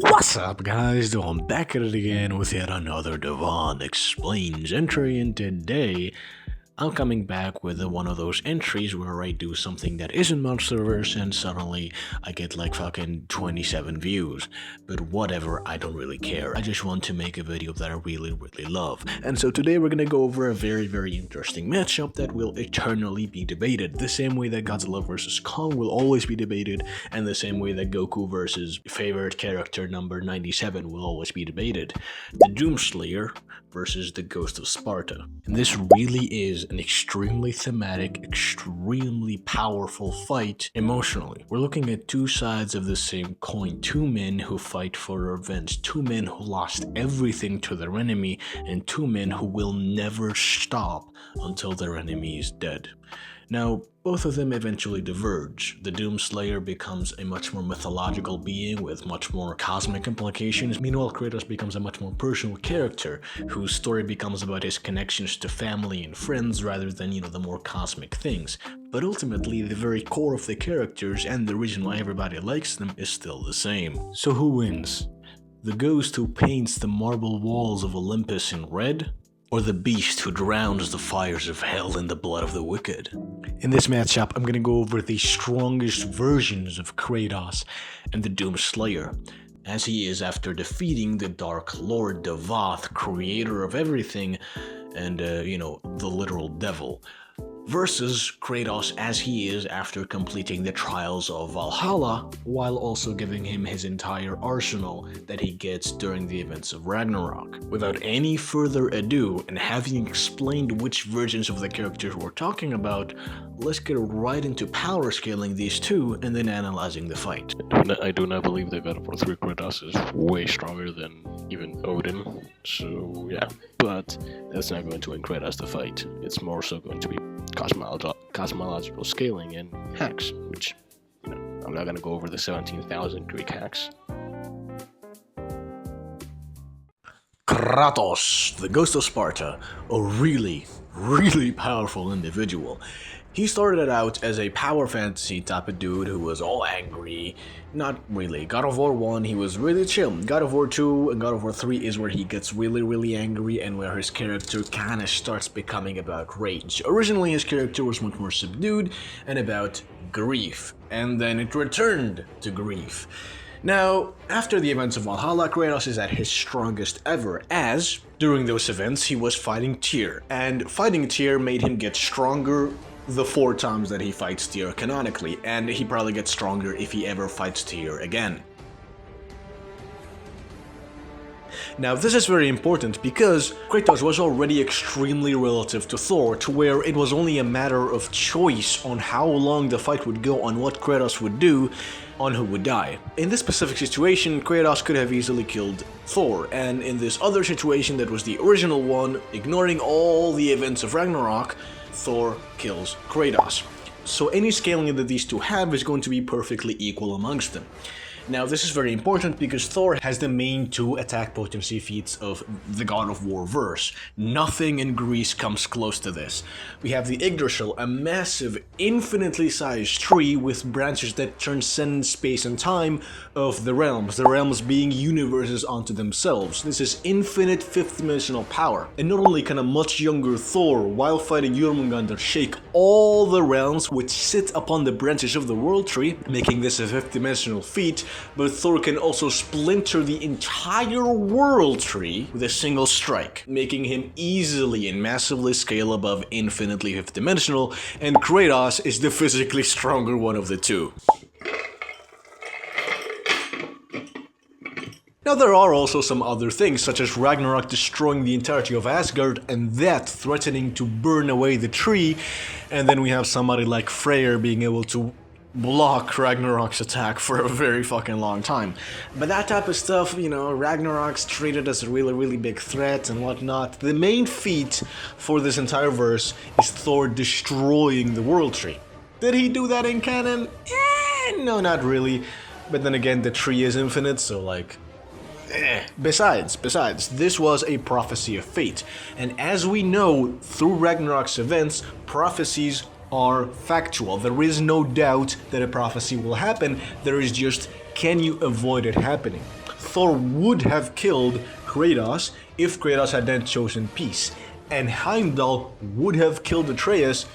What's up guys, I'm back at it again with yet another Devon Explains entry, and today I'm coming back with one of those entries where I do something that isn't Monsterverse and suddenly I get like fucking 27 views. But whatever, I don't really care. I just want to make a video that I really love. And so today we're gonna go over a very interesting matchup that will eternally be debated. The same way that Godzilla vs. Kong will always be debated, and the same way that Goku versus favorite character number 97 will always be debated. The Doomslayer versus the Ghost of Sparta. And this really is an extremely thematic, extremely powerful fight emotionally. We're looking at two sides of the same coin, two men who fight for revenge, two men who lost everything to their enemy, and two men who will never stop until their enemy is dead. Now, both of them eventually diverge. The Doomslayer becomes a much more mythological being with much more cosmic implications. Meanwhile, Kratos becomes a much more personal character, whose story becomes about his connections to family and friends rather than, the more cosmic things. But ultimately, the very core of the characters and the reason why everybody likes them is still the same. So who wins? The ghost who paints the marble walls of Olympus in red? Or the beast who drowns the fires of hell in the blood of the wicked? In this matchup, I'm gonna go over the strongest versions of Kratos and the Doomslayer, as he is after defeating the Dark Lord Devon, creator of everything, and, the literal devil, versus Kratos as he is after completing the trials of Valhalla, while also giving him his entire arsenal that he gets during the events of Ragnarok. Without any further ado, and having explained which versions of the characters we're talking about, let's get right into power scaling these two and then analyzing the fight. I do not believe that God of War 3 Kratos is way stronger than even Odin, so yeah. But that's not going to win Kratos the fight. It's more so going to be cosmological scaling and hacks, which, I'm not going to go over the 17,000 Greek hacks. Kratos, the Ghost of Sparta, a really powerful individual. He started out as a power fantasy type of dude who was all angry. Not really. God of War 1, he was really chill. God of War 2 and God of War 3 is where he gets really angry and where his character kinda starts becoming about rage. Originally his character was much more subdued and about grief, and then it returned to grief. Now, after the events of Valhalla, Kratos is at his strongest ever, as during those events he was fighting Tyr, and fighting Tyr made him get stronger the 4 times that he fights Tyr canonically, and he probably gets stronger if he ever fights Tyr again. Now this is very important because Kratos was already extremely relative to Thor, to where it was only a matter of choice on how long the fight would go, on what Kratos would do, on who would die. In this specific situation, Kratos could have easily killed Thor, and in this other situation that was the original one, ignoring all the events of Ragnarok, Thor kills Kratos. So any scaling that these two have is going to be perfectly equal amongst them. Now this is very important because Thor has the main 2 attack potency feats of the God of War verse. Nothing in Greece comes close to this. We have the Yggdrasil, a massive, infinitely sized tree with branches that transcend space and time of the realms being universes unto themselves. This is infinite 5th dimensional power. And not only can a much younger Thor, while fighting Jormungandr, shake all the realms which sit upon the branches of the world tree, making this a 5th dimensional feat, but Thor can also splinter the entire world tree with a single strike, making him easily and massively scale above infinitely 5th dimensional, and Kratos is the physically stronger one of the two. Now there are also some other things, such as Ragnarok destroying the entirety of Asgard and that threatening to burn away the tree, and then we have somebody like Freyr being able to block Ragnarok's attack for a very fucking long time. But that type of stuff, Ragnarok's treated as a really big threat and whatnot. The main feat for this entire verse is Thor destroying the world tree. Did he do that in canon? No, not really. But then again, the tree is infinite, so Besides, this was a prophecy of fate. And as we know, through Ragnarok's events, prophecies are factual. There is no doubt that a prophecy will happen. There is just, can you avoid it happening? Thor would have killed Kratos if Kratos had then chosen peace, and Heimdall would have killed Atreus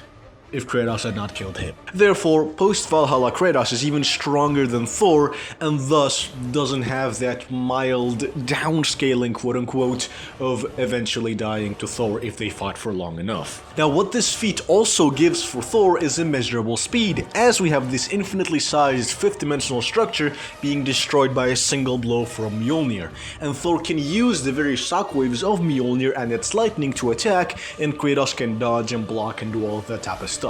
if Kratos had not killed him. Therefore, post-Valhalla Kratos is even stronger than Thor, and thus doesn't have that mild downscaling, quote-unquote, of eventually dying to Thor if they fought for long enough. Now, what this feat also gives for Thor is immeasurable speed, as we have this infinitely sized fifth-dimensional structure being destroyed by a single blow from Mjolnir, and Thor can use the very shockwaves of Mjolnir and its lightning to attack, and Kratos can dodge and block and do all of that type of stuff.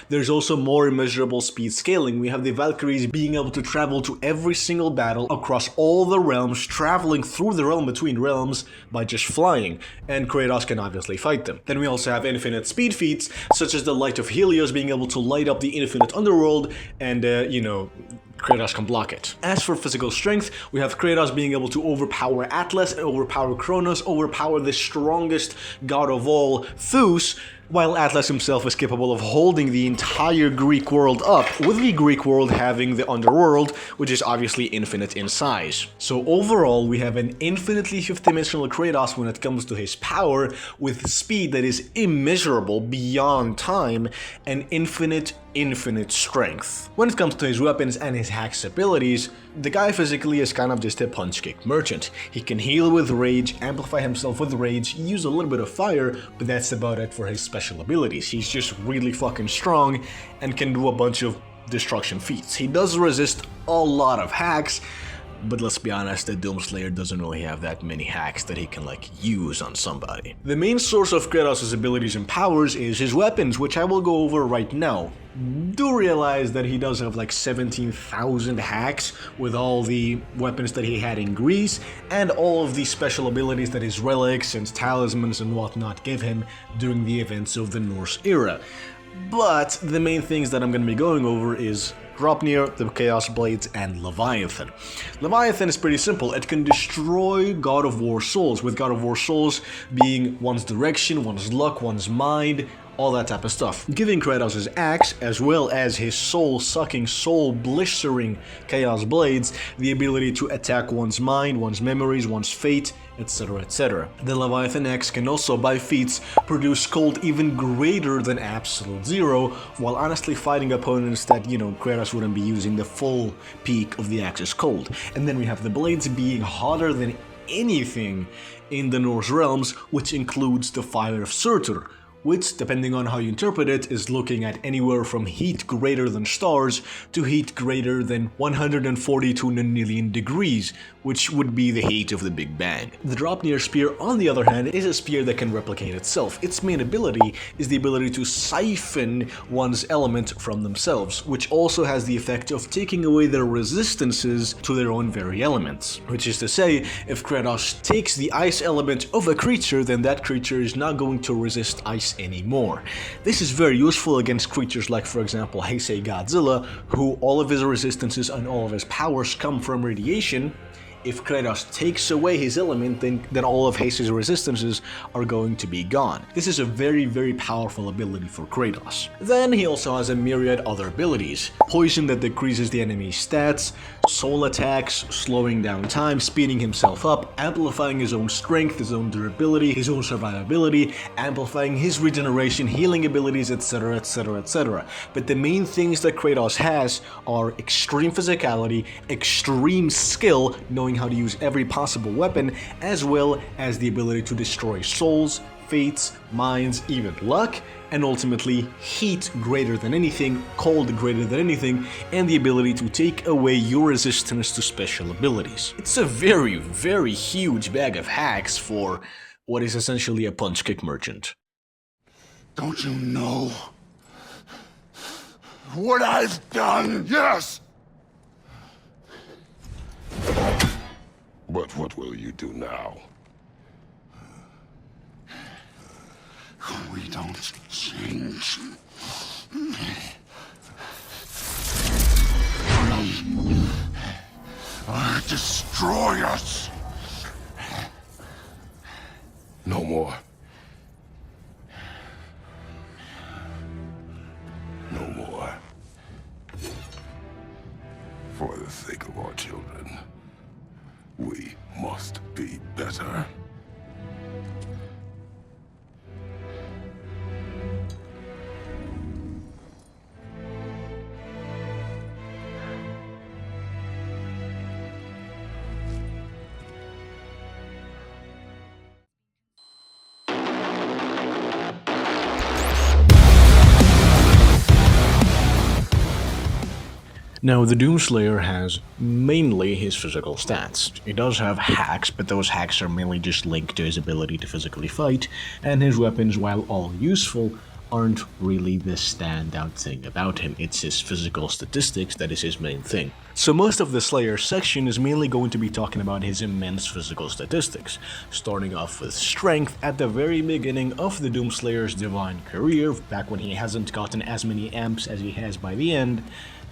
There's also more immeasurable speed scaling. We have the Valkyries being able to travel to every single battle across all the realms, traveling through the realm between realms by just flying, and Kratos can obviously fight them. Then we also have infinite speed feats, such as the Light of Helios being able to light up the infinite underworld, and Kratos can block it. As for physical strength, we have Kratos being able to overpower Atlas and overpower Kronos, overpower the strongest god of all, Zeus, while Atlas himself is capable of holding the entire Greek world up, with the Greek world having the underworld, which is obviously infinite in size. So overall, we have an infinitely fifth-dimensional Kratos when it comes to his power, with speed that is immeasurable beyond time, and infinite strength. When it comes to his weapons and his hacks abilities, the guy physically is kind of just a punch-kick merchant. He can heal with rage, amplify himself with rage, use a little bit of fire, but that's about it for his special abilities. He's just really fucking strong and can do a bunch of destruction feats. He does resist a lot of hacks, but let's be honest, the Doomslayer doesn't really have that many hacks that he can use on somebody. The main source of Kratos' abilities and powers is his weapons, which I will go over right now. Do realize that he does have 17,000 hacks with all the weapons that he had in Greece, and all of the special abilities that his relics and talismans and whatnot give him during the events of the Norse era. But the main things that I'm going to be going over is Draupnir, the Chaos Blades, and Leviathan. Leviathan is pretty simple. It can destroy God of War souls, with God of War souls being one's direction, one's luck, one's mind, all that type of stuff. Giving Kratos his axe, as well as his soul-sucking, soul-blistering Chaos Blades, the ability to attack one's mind, one's memories, one's fate, etc, etc. The Leviathan axe can also, by feats, produce cold even greater than absolute zero, while honestly fighting opponents that, Kratos wouldn't be using the full peak of the axe's cold. And then we have the blades being hotter than anything in the Norse realms, which includes the fire of Surtur, which, depending on how you interpret it, is looking at anywhere from heat greater than stars to heat greater than 142 nonillion degrees, which would be the heat of the Big Bang. The Draupnir spear, on the other hand, is a spear that can replicate itself. Its main ability is the ability to siphon one's element from themselves, which also has the effect of taking away their resistances to their own very elements. Which is to say, if Kratos takes the ice element of a creature, then that creature is not going to resist ice anymore. This is very useful against creatures like, for example, Heisei Godzilla, who all of his resistances and all of his powers come from radiation. If Kratos takes away his element, then all of Heisei's resistances are going to be gone. This is a very powerful ability for Kratos. Then he also has a myriad other abilities. Poison that decreases the enemy's stats, soul attacks, slowing down time, speeding himself up, amplifying his own strength, his own durability, his own survivability, amplifying his regeneration, healing abilities, etc, etc, etc. But the main things that Kratos has are extreme physicality, extreme skill, knowing how to use every possible weapon, as well as the ability to destroy souls, fates, minds, even luck, and ultimately heat greater than anything, cold greater than anything, and the ability to take away your resistance to special abilities. It's a very huge bag of hacks for what is essentially a punch-kick merchant. Don't you know what I've done? Yes! But what will you do now? We don't change. Destroy us! No more. No more. For the sake of our children, we We must be better. Now, the Doomslayer has mainly his physical stats. He does have hacks, but those hacks are mainly just linked to his ability to physically fight, and his weapons, while all useful, aren't really the standout thing about him. It's his physical statistics that is his main thing. So most of the Slayer section is mainly going to be talking about his immense physical statistics, starting off with strength at the very beginning of the Doomslayer's divine career, back when he hasn't gotten as many amps as he has by the end.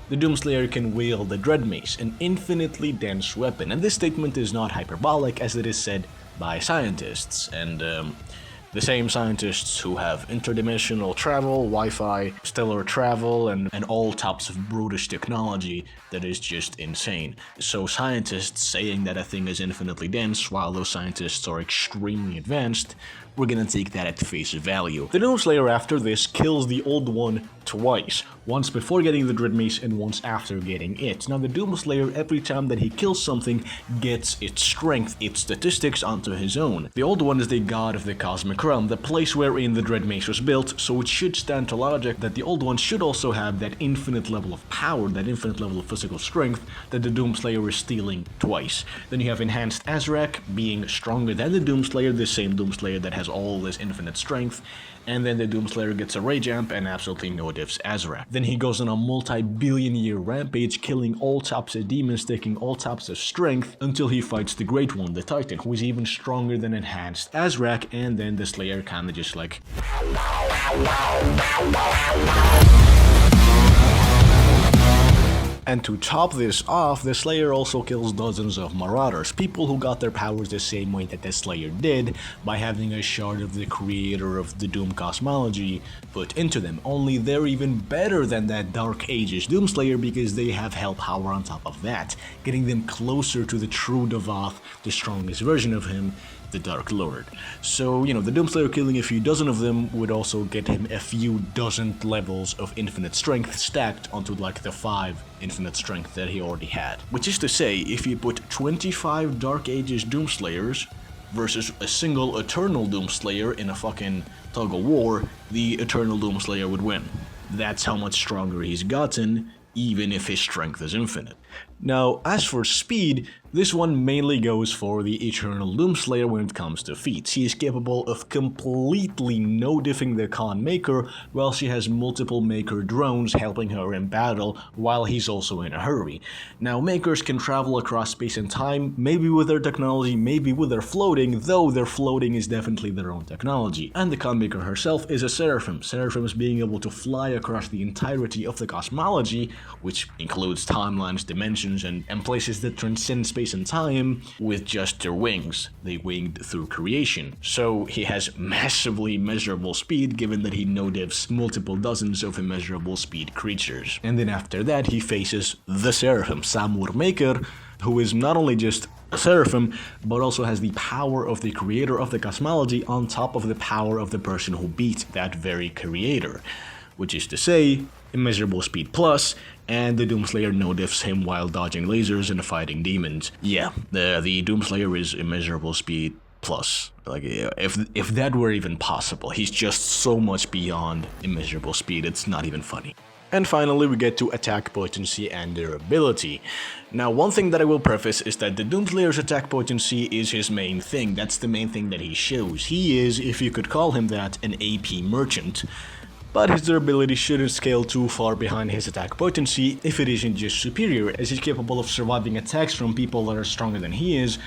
The Doomslayer can wield the Dread Mace, an infinitely dense weapon, and this statement is not hyperbolic as it is said by scientists, and the same scientists who have interdimensional travel, Wi-Fi, stellar travel, and all types of brutish technology that is just insane. So scientists saying that a thing is infinitely dense, while those scientists are extremely advanced, we're gonna take that at face value. The Doomslayer after this kills the Old One twice, once before getting the Dread Mace and once after getting it. Now the Doomslayer, every time that he kills something, gets its strength, its statistics onto his own. The Old One is the god of the cosmic realm, the place wherein the Dread Mace was built, so it should stand to logic that the Old One should also have that infinite level of power, that infinite level of physical strength that the Doomslayer is stealing twice. Then you have Enhanced Azrak being stronger than the Doomslayer, the same Doomslayer that has all this infinite strength, and then the Doomslayer gets a Rage Amp and absolutely no diffs Azrak. Then he goes on a multi-billion year rampage, killing all types of demons, taking all types of strength, until he fights the Great One, the Titan, who is even stronger than Enhanced Azrak, and then the Slayer kinda just like... And to top this off, the Slayer also kills dozens of Marauders, people who got their powers the same way that the Slayer did, by having a shard of the creator of the Doom cosmology put into them. Only they're even better than that Dark Ages Doomslayer because they have hell power on top of that, getting them closer to the true Devoth, the strongest version of him, the Dark Lord. So, you know, the Doomslayer killing a few dozen of them would also get him a few dozen levels of infinite strength stacked onto like the 5 infinite strength that he already had. Which is to say, if you put 25 Dark Ages Doomslayers versus a single Eternal Doomslayer in a fucking tug of war, the Eternal Doomslayer would win. That's how much stronger he's gotten, even if his strength is infinite. Now, as for speed, this one mainly goes for the Eternal Doomslayer when it comes to feats. She is capable of completely no-diffing the Khan Maker, while she has multiple Maker drones helping her in battle while he's also in a hurry. Now, Makers can travel across space and time, maybe with their technology, maybe with their floating, though their floating is definitely their own technology. And the Khan Maker herself is a Seraphim. Seraphims being able to fly across the entirety of the cosmology, which includes timelines, dimensions, and places that transcend space and time with just their wings. They winged through creation. So he has massively immeasurable speed, given that he no-divs multiple dozens of immeasurable speed creatures. And then after that he faces the Seraphim, Samur Maker, who is not only just a Seraphim, but also has the power of the creator of the cosmology on top of the power of the person who beat that very creator. Which is to say, immeasurable speed plus, and the Doomslayer no-diffs him while dodging lasers and fighting demons. Yeah, the Doomslayer is immeasurable speed plus. Like, if that were even possible, he's just so much beyond immeasurable speed, it's not even funny. And finally, we get to attack potency and durability. Now, one thing that I will preface is that the Doomslayer's attack potency is his main thing. That's the main thing that he shows. He is, if you could call him that, an AP merchant. But his durability shouldn't scale too far behind his attack potency if it isn't just superior, as he's capable of surviving attacks from people that are stronger than he is,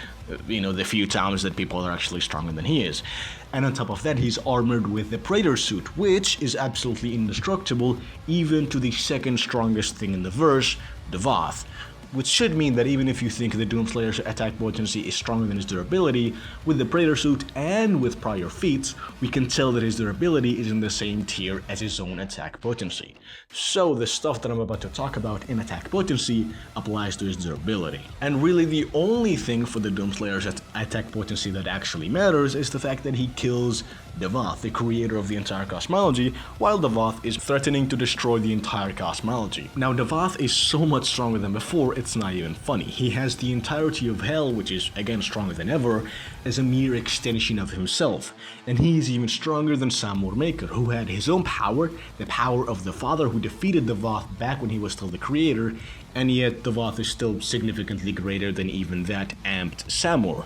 you know, the few times that people are actually stronger than he is. And on top of that, he's armored with the Praetor suit, which is absolutely indestructible, even to the second strongest thing in the verse, Devoth. which should mean that even if you think the Doomslayer's attack potency is stronger than his durability, with the Praetor suit and with prior feats, we can tell that his durability is in the same tier as his own attack potency. So the stuff that I'm about to talk about in attack potency applies to his durability. And really the only thing for the Doomslayer's attack potency that actually matters is the fact that he kills Devon, the creator of the entire cosmology, while Devon is threatening to destroy the entire cosmology. Now Devon is so much stronger than before, it's not even funny. He has the entirety of hell, which is again stronger than ever, as a mere extension of himself. And he is even stronger than Samur Maker, who had his own power, the power of the father who defeated Devon back when he was still the creator, and yet Devon is still significantly greater than even that amped Samur.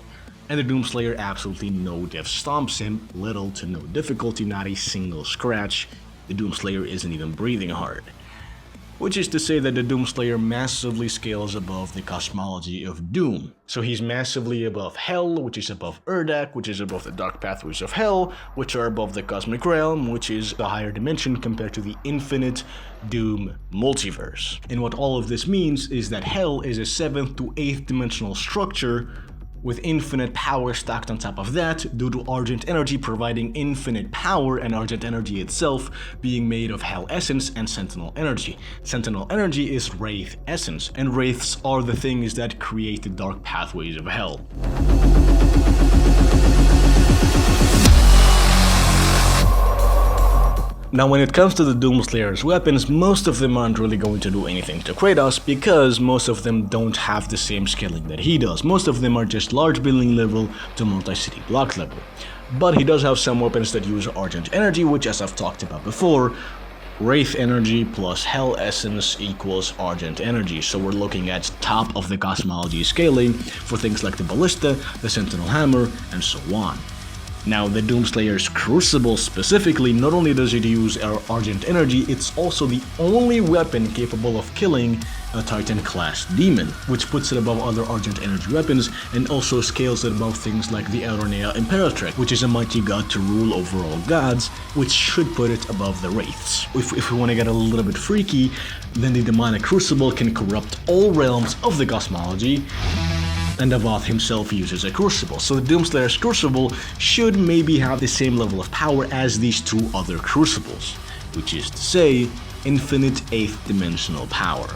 And the Doomslayer absolutely no-diff stomps him, little to no difficulty, not a single scratch. The Doomslayer isn't even breathing hard. Which is to say that the Doomslayer massively scales above the cosmology of Doom. So he's massively above Hell, which is above Urdak, which is above the Dark Pathways of Hell, which are above the Cosmic Realm, which is a higher dimension compared to the infinite Doom multiverse. And what all of this means is that Hell is a 7th to 8th dimensional structure with infinite power stacked on top of that, due to Argent Energy providing infinite power and Argent Energy itself being made of Hell Essence and Sentinel Energy. Sentinel Energy is Wraith Essence, and Wraiths are the things that create the dark pathways of Hell. Now when it comes to the Doomslayer's weapons, most of them aren't really going to do anything to Kratos because most of them don't have the same scaling that he does. Most of them are just large building level to multi-city block level. But he does have some weapons that use Argent Energy, which, as I've talked about before, Wraith Energy plus Hell Essence equals Argent Energy, so we're looking at top of the cosmology scaling for things like the Ballista, the Sentinel Hammer, and so on. Now, the Doomslayer's Crucible specifically, not only does it use Argent Energy, it's also the only weapon capable of killing a Titan-class demon, which puts it above other Argent Energy weapons and also scales it above things like the Aeronea Imperatrix, which is a mighty god to rule over all gods, which should put it above the Wraiths. If we want to get a little bit freaky, then the Demonic Crucible can corrupt all realms of the cosmology, and Devon himself uses a Crucible, so the Doomslayer's Crucible should maybe have the same level of power as these two other Crucibles, which is to say, infinite 8th dimensional power.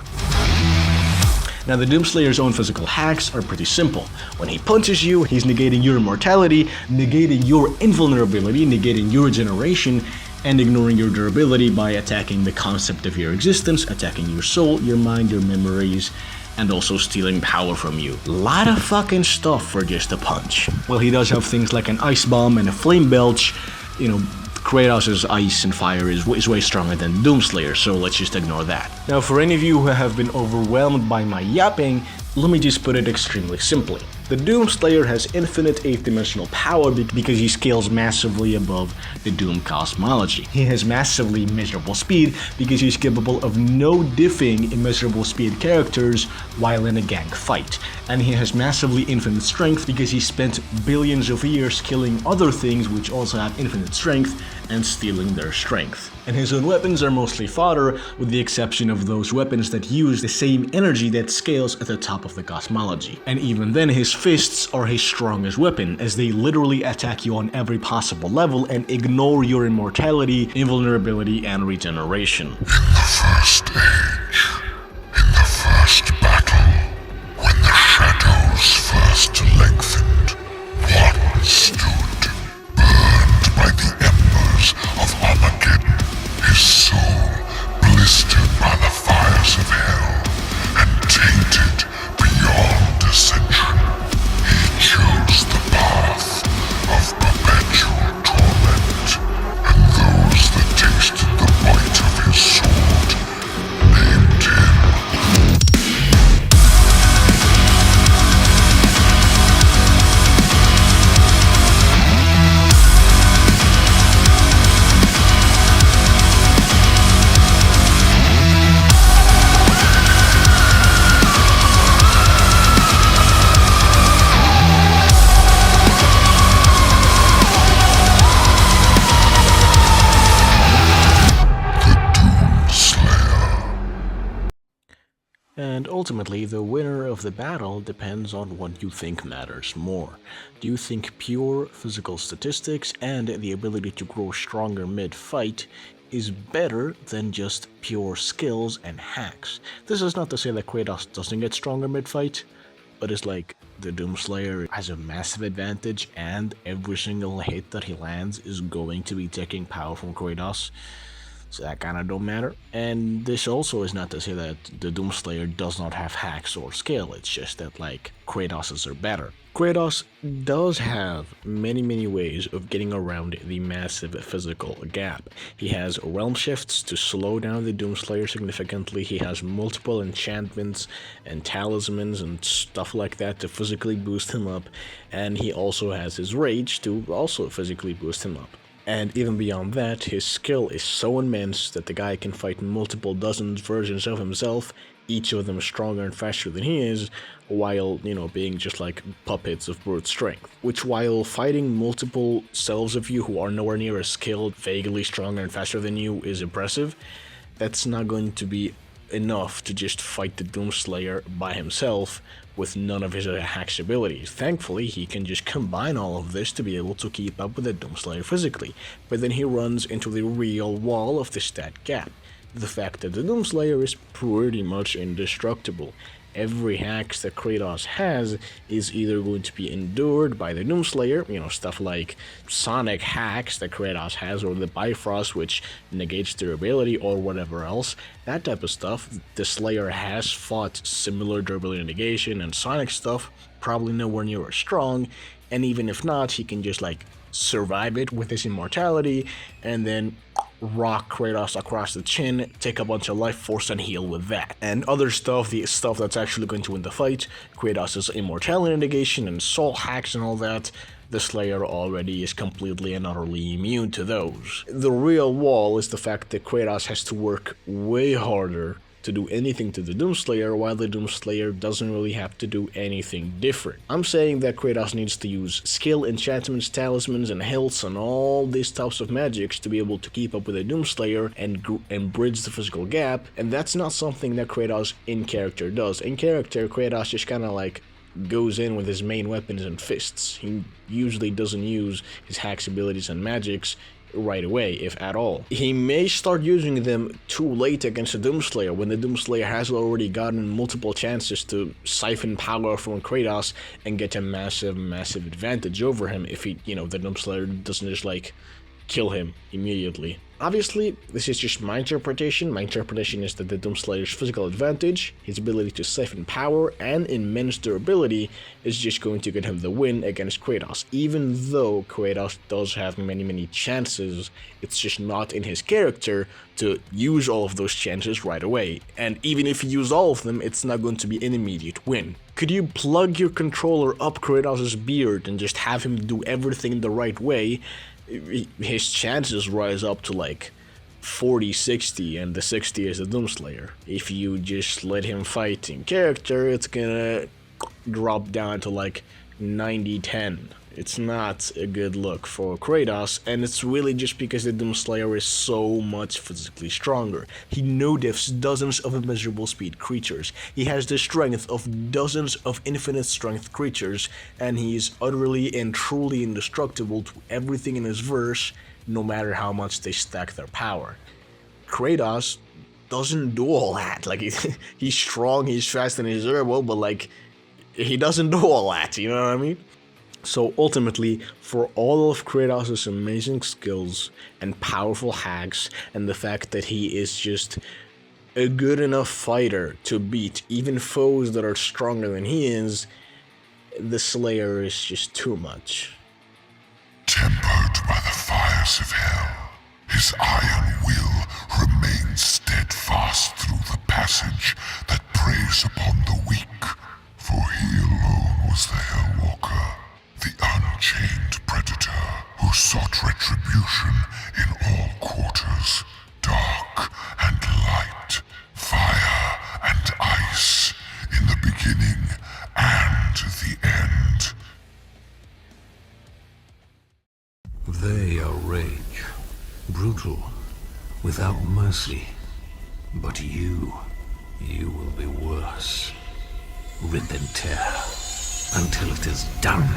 Now the Doomslayer's own physical hacks are pretty simple. When he punches you, he's negating your immortality, negating your invulnerability, negating your regeneration, and ignoring your durability by attacking the concept of your existence, attacking your soul, your mind, your memories, and also stealing power from you. Lot of fucking stuff for just a punch. Well, he does have things like an ice bomb and a flame belch. You know, Kratos' ice and fire is way stronger than Doomslayer, so let's just ignore that. Now, for any of you who have been overwhelmed by my yapping, let me just put it extremely simply. The Doomslayer has infinite 8th dimensional power because he scales massively above the Doom cosmology. He has massively immeasurable speed because he's capable of no-diffing immeasurable speed characters while in a gang fight. And he has massively infinite strength because he spent billions of years killing other things which also have infinite strength and stealing their strength. And his own weapons are mostly fodder, with the exception of those weapons that use the same energy that scales at the top of the cosmology. And even then, his fists are his strongest weapon, as they literally attack you on every possible level and ignore your immortality, invulnerability, and regeneration. In the first age, in the first battle, when the shadows first lengthened, one stood, burned by the embers of Armageddon, his soul blistered by the fires of hell, and tainted beyond ascension. He chose the path of perpetual torment, and those that tasted the bite of his sword named ultimately, the winner of the battle depends on what you think matters more. Do you think pure physical statistics and the ability to grow stronger mid-fight is better than just pure skills and hacks? This is not to say that Kratos doesn't get stronger mid-fight, but it's like the Doomslayer has a massive advantage and every single hit that he lands is going to be taking power from Kratos. So that kinda don't matter. And this also is not to say that the Doomslayer does not have hacks or skill, it's just that like Kratos's are better. Kratos does have many ways of getting around the massive physical gap. He has realm shifts to slow down the Doomslayer significantly, he has multiple enchantments and talismans and stuff like that to physically boost him up, and he also has his rage to also physically boost him up. And even beyond that, his skill is so immense that the guy can fight multiple dozens versions of himself, each of them stronger and faster than he is, while, being just like puppets of brute strength. Which, while fighting multiple selves of you who are nowhere near as skilled, vaguely stronger and faster than you is impressive, that's not going to be enough to just fight the Doomslayer by himself with none of his hacks abilities. Thankfully, he can just combine all of this to be able to keep up with the Doomslayer physically, but then he runs into the real wall of the stat gap. The fact that the Doomslayer is pretty much indestructible. Every hacks that Kratos has is either going to be endured by the Doomslayer, stuff like sonic hacks that Kratos has, or the Bifrost, which negates durability, or whatever else. That type of stuff, the Slayer has fought similar durability negation and sonic stuff, probably nowhere near as strong, and even if not, he can just survive it with his immortality, and then rock Kratos across the chin, take a bunch of life force and heal with that. And other stuff, the stuff that's actually going to win the fight, Kratos' immortality negation and soul hacks and all that, the Slayer already is completely and utterly immune to those. The real wall is the fact that Kratos has to work way harder to do anything to the Doomslayer, while the Doomslayer doesn't really have to do anything different. I'm saying that Kratos needs to use skill, enchantments, talismans, and healths, and all these types of magics to be able to keep up with the Doomslayer and bridge the physical gap, and that's not something that Kratos in character does. In character, Kratos just kinda goes in with his main weapons and fists. He usually doesn't use his hacks, abilities, and magics right away, if at all. He may start using them too late against the Doomslayer, when the Doomslayer has already gotten multiple chances to siphon power from Kratos and get a massive advantage over him if the Doomslayer doesn't just kill him immediately. Obviously, this is just my interpretation. My interpretation is that the Doomslayer's physical advantage, his ability to siphon power, and immense durability is just going to get him the win against Kratos. Even though Kratos does have many chances, it's just not in his character to use all of those chances right away. And even if he used all of them, it's not going to be an immediate win. Could you plug your controller up Kratos' beard and just have him do everything the right way? His chances rise up to 40, 60, and the 60 is the Doomslayer. If you just let him fight in character, it's gonna drop down to 90, 10. It's not a good look for Kratos, and it's really just because the Doomslayer is so much physically stronger. He no-diffs dozens of immeasurable speed creatures. He has the strength of dozens of infinite strength creatures, and he is utterly and truly indestructible to everything in his verse, no matter how much they stack their power. Kratos doesn't do all that. He's strong, he's fast, and he's durable, but he doesn't do all that, you know what I mean? So ultimately, for all of Kratos' amazing skills and powerful hacks, and the fact that he is just a good enough fighter to beat even foes that are stronger than he is, the Slayer is just too much. Tempered by the fires of hell, his iron will remains steadfast through the passage that preys upon the weak, for he alone was the Hellwalker, the unchained predator who sought retribution in all quarters, dark and light, fire and ice, in the beginning and the end. They are rage, brutal, without mercy. But you You will be worse. Rip and tear until it is done.